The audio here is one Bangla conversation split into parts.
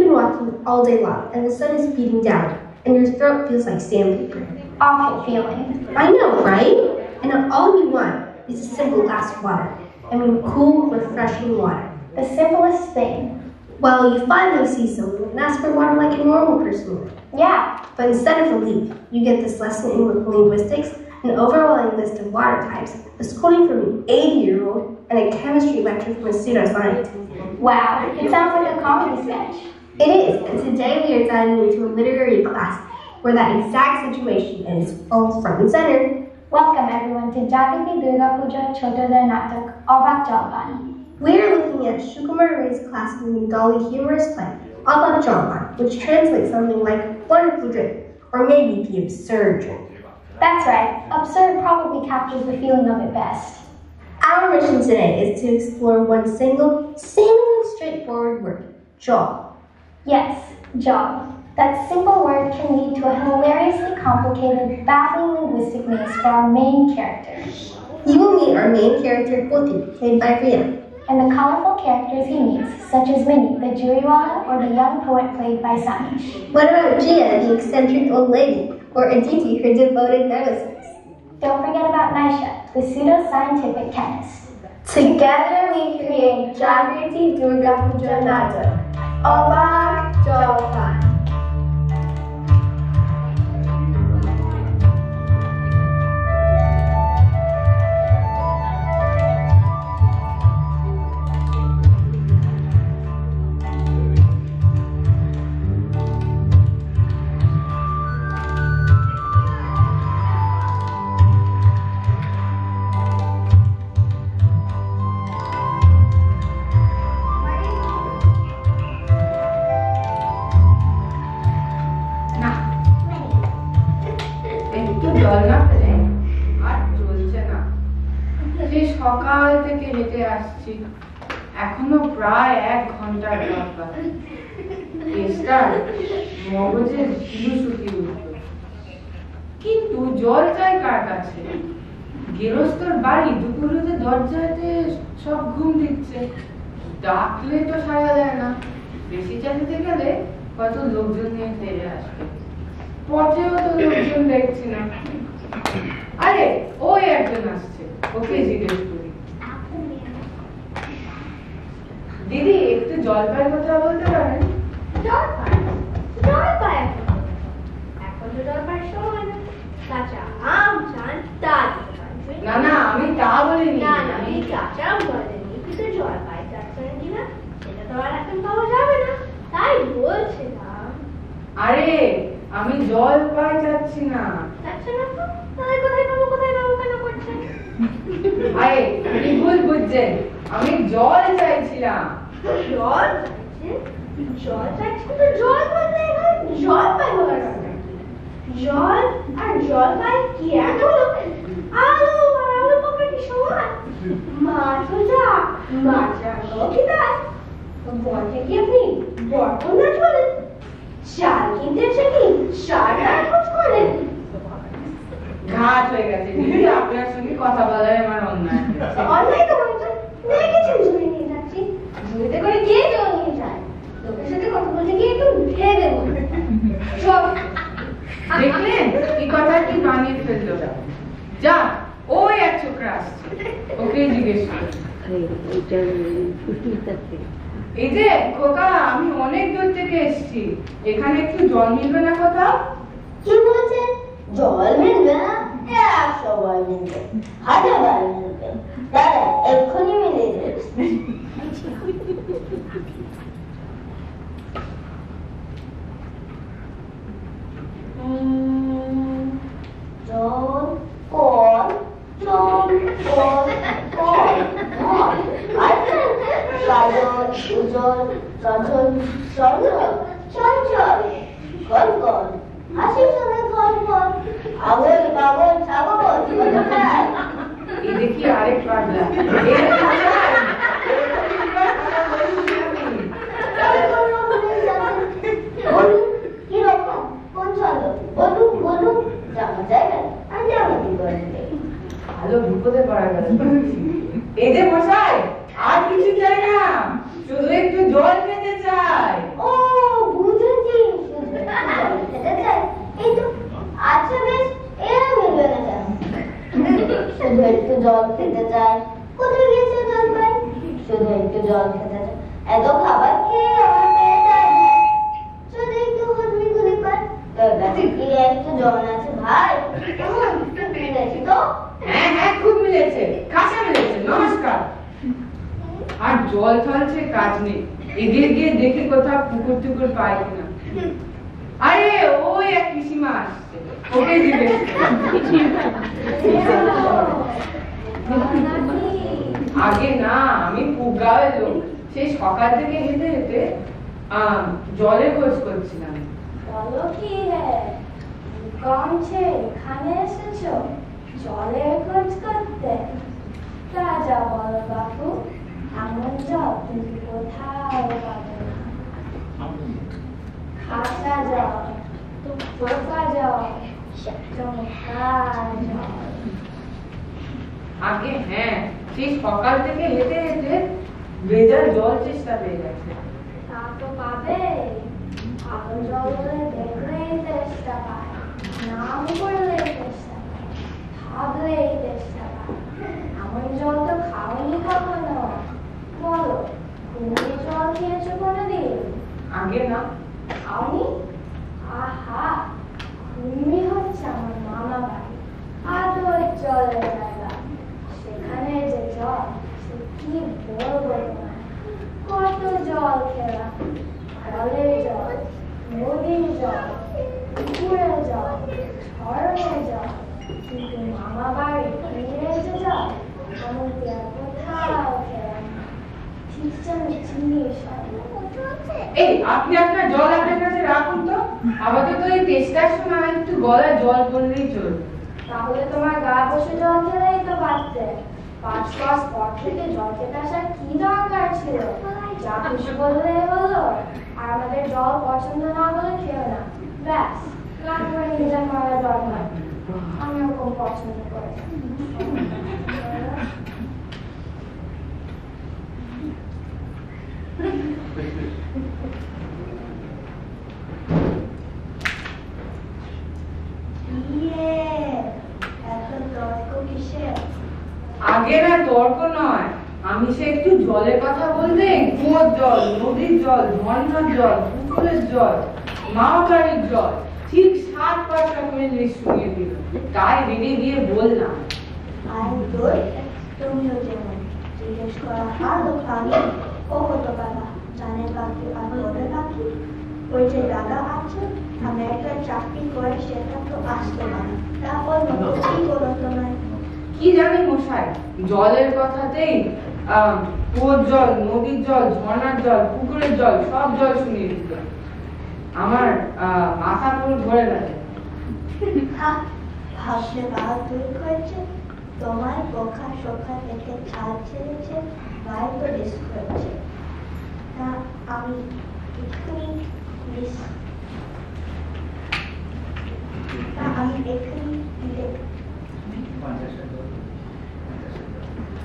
been walking all day long and the sun is beating down and your throat feels like sandpaper. Awful feeling. I know, right? And all you want is a simple glass of water. I mean cool, refreshing water. The simplest thing. Well, you finally see someone and ask for water like a normal person would. Yeah. But instead of a leaf, you get this lesson in linguistics, an overwhelming list of water types, a schooling from an 80-year-old, and a chemistry lecture from a pseudoscientist. Wow, it sounds like a comedy sketch. It is, and today we are diving into a literary class where that exact situation is all front and center. Welcome everyone to Jagati Durga Puja Chhotoder Natak, Obak Jalpan. We are looking at Shukumar Ray's classic Bengali humorous play, Obak Jalpan, which translates something like wonderful drink, or maybe the absurd drink. That's right, absurd probably captures the feeling of it best. Our mission today is to explore one single, seemingly straightforward word, jal. Yes, jal. That simple word can lead to a hilariously complicated, baffling linguistic maze for our main character. You will meet our main character, Poti, played by Riya. And the colorful characters he meets, such as Minnie, the Juriwala, or the young poet played by Sanish. What about Jia, the eccentric old lady, or Aditi, her devoted nemesis? Don't forget about Naisha, the pseudo-scientific chemist. Together we create Jagriti Durga Puja Natak, Obak Jalpan. সকাল থেকে হেঁটে আসছি এখনো প্রায় 1 ঘন্টার দরকার কেসটার মগজে ঝিলু শুকিয়ে উঠল কিন্তু জল চাই কার কাছে গেরস্তর বাড়ি দুপুরে দরজাতে সব ঘুম দিচ্ছে ডাকলে তো সাড়া দেয় না বেশি চাইতে গেলে কত লোকজন নিয়ে ফিরে আসবে পথেও তো লোকজন দেখছি না আরে ওই একজন আসছে ওকে জিজ্ঞেস করি দিদি একটু জলপাইয়ের কথা বলতে পারেন জলপাই এখন তো জলপাইয়ের সময় না কাঁচা আম চান তা না না আমি তা বলিনি না না আমি কাঁচা আম বলেনি কিন্তু জলপাই চাচ্ছেন কিনা সেটা তো আর এখন পাওয়া যাবে না তাই বলছিলাম আরে আমি জলপাই চাচ্ছি না চাচ্ছেন না তো তাহলে কোথায় পাবো কেন করছেন আরে আপনি ভুল বুঝছেন আমি জল চাইছিলাম জল চাচ্ছেন তো জল বলতে জল পাই বলার কথা জল আর জল পাই কি এক হলো আলু পকড়া কি সমান মাছ রাখো কি তাই বলতে কি আপনি বর্তন নাচ বলেন চাল কিনতে এসে কি সারা খোঁজ করেন ঘাট হয়ে গেছে দিদি আপনার সঙ্গে কথা বলার আমার অন্যায় অন্যায় তো বলছেন দেখেছেন জুড়ে নিয়ে যাচ্ছি জুড়িতে করে কে জল নিয়ে যায় লোকের সাথে কথা বলতে গিয়ে একটু ভেবে দেবো সব দেখলেন এই কথা কি বানিয়ে ফেললো যা ওই এক ছোকরা আসছে ওকে জিজ্ঞেস করি এই যে খোকা আমি অনেক দূর থেকে এসেছি এখানে একটু জল মিলবে না কোথাও কি বলছেন জল মিলবে না সবাই মিলবে হাজার মিলবে দাদা এক্ষুনি মিলে যাচ্ছে জল কল জল কল কল সাজল উজল সজল সজল চঞ্চল কল কল হাসি শুনে কল কল আগল বাগল ছাগল এই দেখি আরেক পাগলা কিরকম কোন চলো বলুন জামা জায়গা আর জামা কি করেন ভালো বিপদে পড়া গেল এই যে মশাই আর কিছু চাই না শুধু একটু জল খেতে চাই ও জল খেতে চাও। এত খাবার খেয়ে আমার পেট আর যদি একটু হজমি করে পাই তোর কাছে কি একটু জন আছে ভাই? মিলেছে তো? হ্যাঁ হ্যাঁ খুব মিলেছে, কাঁচা মিলেছে। নমস্কার। আর জল চলছে কাজ নেই, এগিয়ে গিয়ে দেখি কোথাও পুকুর টুকুর পাই কিনা। আরে ওই এক পিসিমা আসছে, ওকে জিজ্ঞেস আগে না, আমি পুগাঁওয়ের লোক। সেই সকাল থেকে হেঁটে হেঁটে জলের খোঁজ করছিলাম। বলো কি হে, কম ছে এখানে এসেছো জলের খোঁজ করতে? রাজা বলো বাবু, এমন জল তুমি কোথাও পাবে না। খাসা জল, পোকা জল, চমৎকার জল। আগে হ্যাঁ, সেই সকাল থেকে হেঁটে হেঁটে ভেজা জল চেষ্টা পেয়ে গেছে। তা তো পাবে, আগুন জল বলে দেখলেই তেষ্টা পায়, নাম করলেই তেষ্টা পায়, ভাবলেই তেষ্টা পায়। এমন জল তো খাওনি কখনো। বলো, কুমির জল খেয়েছো কোনোদিন? আগে না। খাওনি? আহা, কুমির হচ্ছে আমার মামা বাড়ি, আদর জলের জায়গা। সেখানে যে জল, সে কি বলবো তোমায়। কত জল খেলাম, কলের জল, নদীর জল, পুকুরের জল, ঝর্ণার জল, কিন্তু মামা বাড়ি কুমিরের যে জল, এমনকি আর কোথাও খেলাম না। ঠিক যেন জিনিস হয়। এই আপনি আপনার জল আপনার কাছে রাখুন তো, আপাতত এই তেষ্টার সময় একটু গলায় জল পড়লেই চলবে। তাহলে তোমার গা বসে জল খেলেই তো পারতে। 5 মাস পর থেকে জল খেতে আসার কি দরকার ছিল? যা খুশি বললে হলো, আর আমাদের জল পছন্দ না হলে খেও না, ব্যাস। গান করে নিজের মারা জল নয়, আমি ওরকম পছন্দ করি। আগে না তর্ক নয়, আমি সে একটু জলের কথা বলতে কুয়োর জল, নদীর জল, ঝর্ণার জল, পুকুরের জল, মামা বাড়ির জল ঠিক 7-8 রকমের লিস্ট শুনিয়ে দিল। তাই রেগে গিয়ে বললাম, আর তোর তুমিও যেমন জিজ্ঞেস করা আলো পাখি ও হতো বাবা জানে পাখি আর বলে পাখি। ওই যে দাদা আছে আমেরিকার চাকরি করে, সেটা তো আসতে পারে, তারপর কি করো তোমায়? কি জানি মশাই, জলের কথাতেই কুয়োর জল, নদীর জল, ঝর্ণার জল, পুকুরের জল সব জল শুনিয়ে দিত। আমার মাথা পুরো ধরে গেছে। ভাবলে বাহাদুর হয়েছে, তোমার বোকা শোকা থেকে ছাল ছেড়েছে, বাইরে তো রিস্ক হয়েছে। তা আমি এক্ষুনি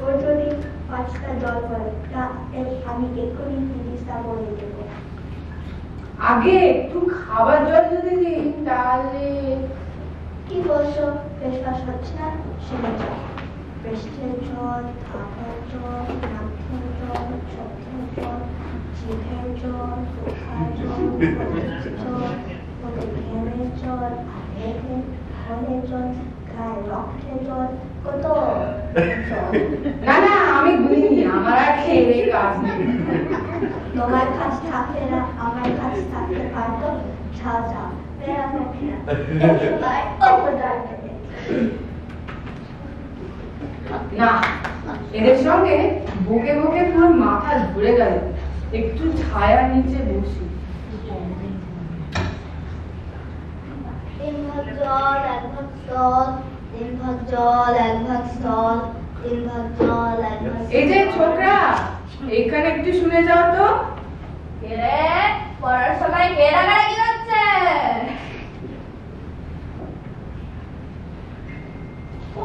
ওর যদি 5টা জল পড়ে, তা আমি এক্ষুনি জিনিসটা বলে দেবো। আগে একটু খাবার জল যদি দিই তাহলে। কি বলছো? ফেসওয়াশ হচ্ছে না? শুনে যাও। বৃষ্টির জল, ধাপের জল, নাকের জল, চোখের জল, জিভের জল, পোখার জল, জল, ওদের ঘেমের জল, ঘরের জল, গায়ে রক্তের জল, কত জল। না না, আমি বুঝিনি, আমার আর খেয়ে কাজ নেই। তোমার কাজ থাকলে না আমার কাজ থাকতে পারতো। যাও যাও, বেড়ানো না, এদের সঙ্গে বুকে বুকে পুরো মাথা ঘুরে গেল। একটু ছায়ার নিচে বসি। 3 ভাগ জল 1 ভাগ স্থল, 3 ভাগ জল 1 ভাগ স্থল, 3 ভাগ জল 1 ভাগ। এই যে ছোকরা, এখানে একটু শুনে যাও তো। রে পড়ার সময় কে ডাকাডাকি করছে?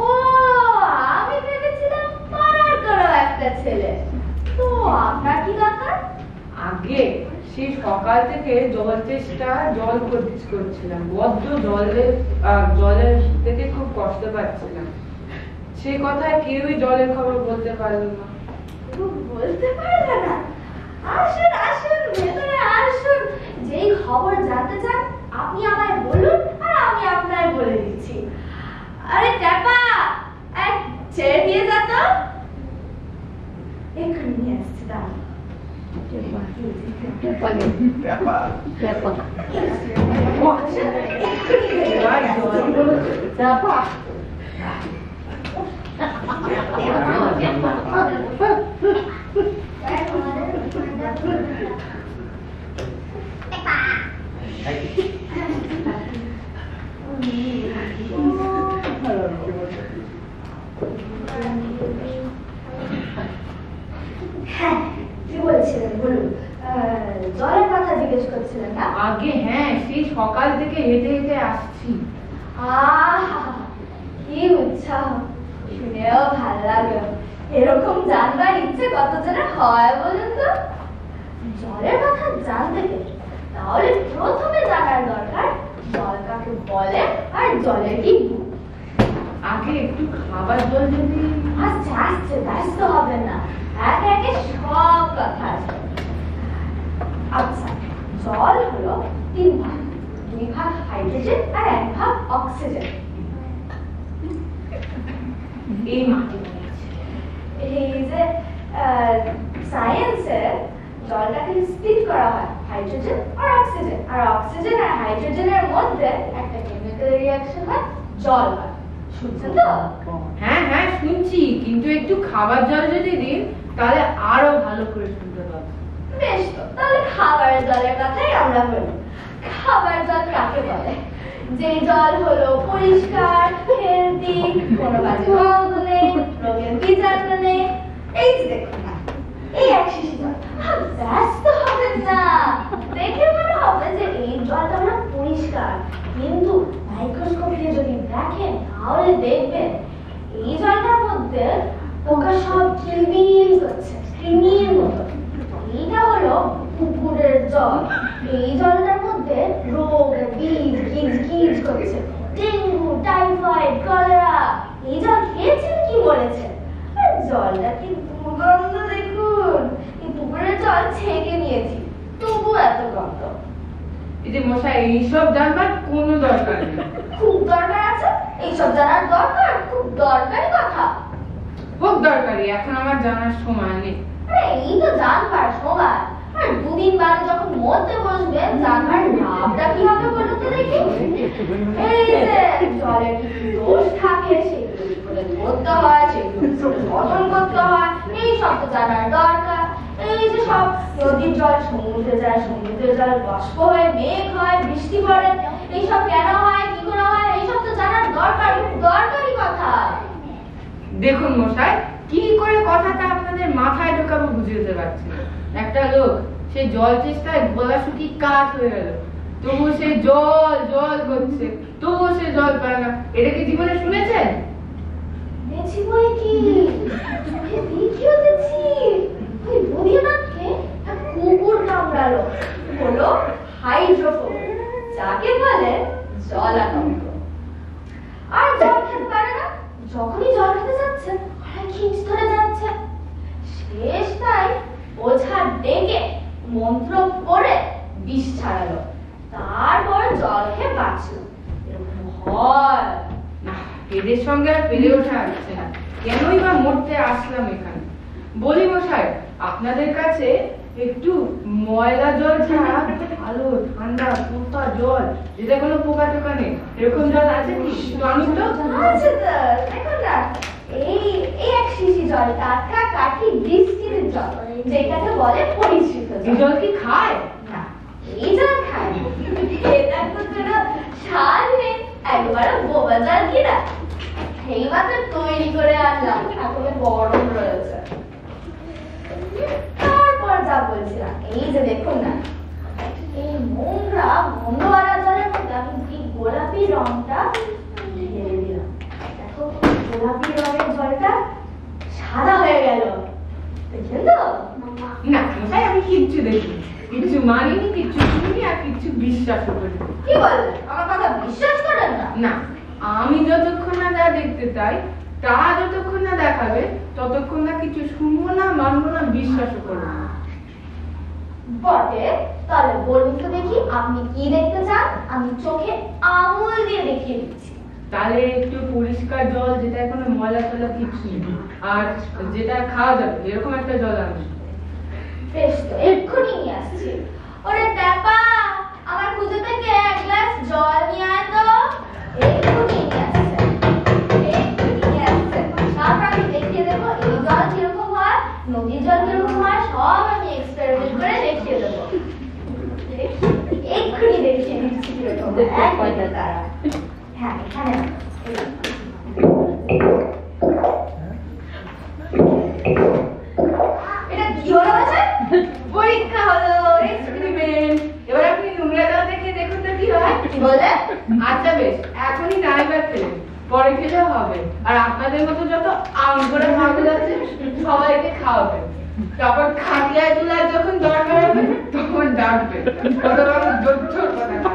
ও, আমি ভেবেছিলাম পাড়ার কোনো একটা ছেলে। তো আপনার কি দরকার? আগে সেই সকাল থেকে জল চেষ্টা জল করছিলাম, বড্ড জলের থেকে খুব কষ্ট পাচ্ছিলাম। সে কথায় কেউই জলের খবর বলতে পারল না। কিছু বলতে পারবে না? আসুন আসুন, ভেতরে আসুন। যেই খবর জানতে চান আপনি আমায় বলুন আর আমি আপনায় বলে দিচ্ছি। আরে ট্যাপা, এক চেয়ার দিয়ে যা তো। এক্ষুনি নিয়ে আসছি, দাঁড়ান। হ্যাঁ, কি বলছিলেন বলুন। জলের কথা জিজ্ঞেস করছিলেন না? আগে হ্যাঁ, সেই সকাল থেকে হেঁটে হেঁটে আসছি। আহা, কি উৎসাহ, শুনেও ভালো লাগলো। এরকম জানবার ইচ্ছে কতজনের হয় বলুন তো? জলের কথা জানতে গেলে তাহলে প্রথমে জানার দরকার জল কাকে বলে আর জলের কি গুণ। আগে একটু খাবার জল যদি। আচ্ছা আচ্ছা, ব্যস্ত হবেন না, একে একে সব কথা আসবে। আচ্ছা, জল হলো 3 ভাগ, 2 ভাগ হাইড্রোজেন আর 1 ভাগ অক্সিজেন। এই মাটি এই যে সায়েন্সে জলটাকে স্প্লিট করা হয় হাইড্রোজেন আর অক্সিজেন, আর অক্সিজেন আর হাইড্রোজেনের মধ্যে একটা কেমিক্যাল রিঅ্যাকশন হয়, জল হয়। শুনছেন তো? হ্যাঁ হ্যাঁ শুনছি, কিন্তু একটু খাবার জল যদি দিন তাহলে আরো ভালো করে শুনতে পাবো। বেশ তো, তাহলে খাবার জলের কথাই আমরা বলি। খাবার জল কাকে বলে? যে জল হলো পরিষ্কার, হেলদি, কোনো বাজে গন্ধ নেই, রোগের বীজাণু নেই। এই যে দেখুন না, এই এক শিশি জল। ব্যস্ত হবেন না, দেখে মনে হবে যে এই জলটা হলো পরিষ্কার, কিন্তু মাইক্রোস্কোপ দিয়ে যদি দেখেন তাহলে দেখবেন এই জলটার মধ্যে পোকা সব কিলবিল করছে, কৃমির মতো। এইটা হলো পুকুরের জল। এই জলটার মধ্যে রোগ, বীজ গিজ গিজ করছে, ডেঙ্গু, টাইফয়েড, কলেরা। এই জল খেয়েছেন কি মরেছেন? আর জলটা কি দুর্গন্ধ দেখুন। এই পুকুরের জল ছেঁকে নিয়েছি, তবু এত গন্ধ। এই যে মশাই, এইসব জানবার কোনো দরকার নেই। খুব দরকার আছে, এইসব জানার দরকার, খুব দরকারি কথা। খুব দরকারি, এখন আমার জানার সময় নেই। আরে এই তো জানবার সময়, আর 2 দিন বাদে যখন মরতে বসবেন জানবার লাভটা কি হবে বলুন তো দেখি। এই যে জলের কি দোষ থাকে সেগুলো কি করে ধরতে হয়, সেগুলো গঠন করতে হয়, এই সব তো জানার দরকার। এই যে সব নদীর জল সমুদ্রে যায়, সমুদ্রের জল বাষ্প হয়ে মেঘ হয়, বৃষ্টি পড়ে, এইসব কেন হয়, কি করে হয়, এইসব তো জানার দরকার, খুব দরকারি কথা। দেখুন মশাই, কি করে কথাটা আপনাদের মাথায় ঢোকাবো বুঝে উঠতে পারছি না। একটা লোক সে জল চেষ্টায় গলা শুকিয়ে কাঠ হয়ে গেল, তবু সে জল জল করছে, তবু সে জল পায় না। এটা কি জীবনে শুনেছেন? দেখছি বই কি, চোখে দেখিও দেখছি। ওই বুড়িনাথকে এক কুকুর কামড়ালো, হলো হাইড্রোফোবিক, যাকে বলে জলাতঙ্ক। আর জল খেতে পারে না, যখনই জল খেতে যাচ্ছে খিঁচ ধরে যাচ্ছে। শেষ তাই ওঝা ডেকে মন্ত্র পড়ে বিষ ছাড়ালো, তারপর জল খেয়ে বাঁচলো। এরকম হয় না, এদের সঙ্গে আর পেরে ওঠা যাচ্ছে না। কেনই বা মরতে আসলাম এখানে? বলি মশাই, আপনাদের কাছে একটু ময়লা জল ছাড়া ভালো ঠান্ডা পোকা জল, যেটা কোনো পোকা টোকা নেই, এরকম জল আছে কি? আনুন তো। আছে তো, দেখুন না, এই এক শিশি জল, টাটকা কাঠি বৃষ্টির জল, যেটাকে বলে পরিশ্রিত এই জল। জল কি খায়? না, এই জল খায়, এটা তো কোনো স্বাদ নেই, একবারে বোবা জল কিনা। এই মাত্র তৈরি করে আনলাম, এখনো গরম রয়েছে। তারপর যা বলছিলাম, এই যে দেখুন না, এই নোংরা গন্ধওয়ালা জলের মধ্যে আমি এই গোলাপি রংটা ঢেলে দিলাম। দেখো, গোলাপি রঙের জলটা সাদা হয়ে গেল, দেখছেন তো? না মশাই, আমি কিচ্ছু দেখিনি, কিচ্ছু মানিনি, কিচ্ছু শুনিনি, আর কিচ্ছু বিশ্বাস করিনি। কি বললেন? আমার কথা বিশ্বাস করেন না? না, আমি যতক্ষণ না যা দেখতে চাই তা যতক্ষণ না দেখাবে ততক্ষণ না কিছু শুনবো না, মানবো না, বিশ্বাসও করবো না। বটে, তাহলে বলুন তো দেখি আপনি কি দেখতে চান? আমি চোখে আঙুল দিয়ে দেখিয়ে দিচ্ছি। তাহলে একটু পরিষ্কার জল, যেটা কোনো ময়লা টলা কিছু নেই, আর যেটা খাওয়া যাবে এরকম একটা জল আনবে। বেশ, তো এক্ষুনি নিয়ে আসছি। ওরে ট্যাপা, আমার খুঁজে থেকে এক গ্লাস জল নিয়ে আয় তো। এক্ষুনি নিয়ে আসছে, এক্ষুনি নিয়ে আসছে। তারপর আমি দেখিয়ে দেবো এই জল কিরকম হয়, নদীর জল কিরকম হয়, সব আমি এক্সপেরিমেন্ট করে দেখিয়ে দেবো। এক্ষুনি দেখিয়ে দিচ্ছি কিরকম হয়। এক মিনিট দাঁড়া। হ্যাঁ, এখানে এটা কি হলো? পরীক্ষা হলো, এক্সপেরিমেন্ট। এবার আপনি নোংরা জল দেখে দেখুন তো কি হয়। কি বলে? আচ্ছা বেশ, এখনই নাইবার খেলেন, পরে খেলেও হবে। আর আপনাদের মতো যত আম করে ভাবে যাচ্ছে সবাইকে খাওয়াবেন। তারপর খাটিয়ায় তুলার যখন দরকার হবে তখন ডাকবেন। কত বড় জোর কথা।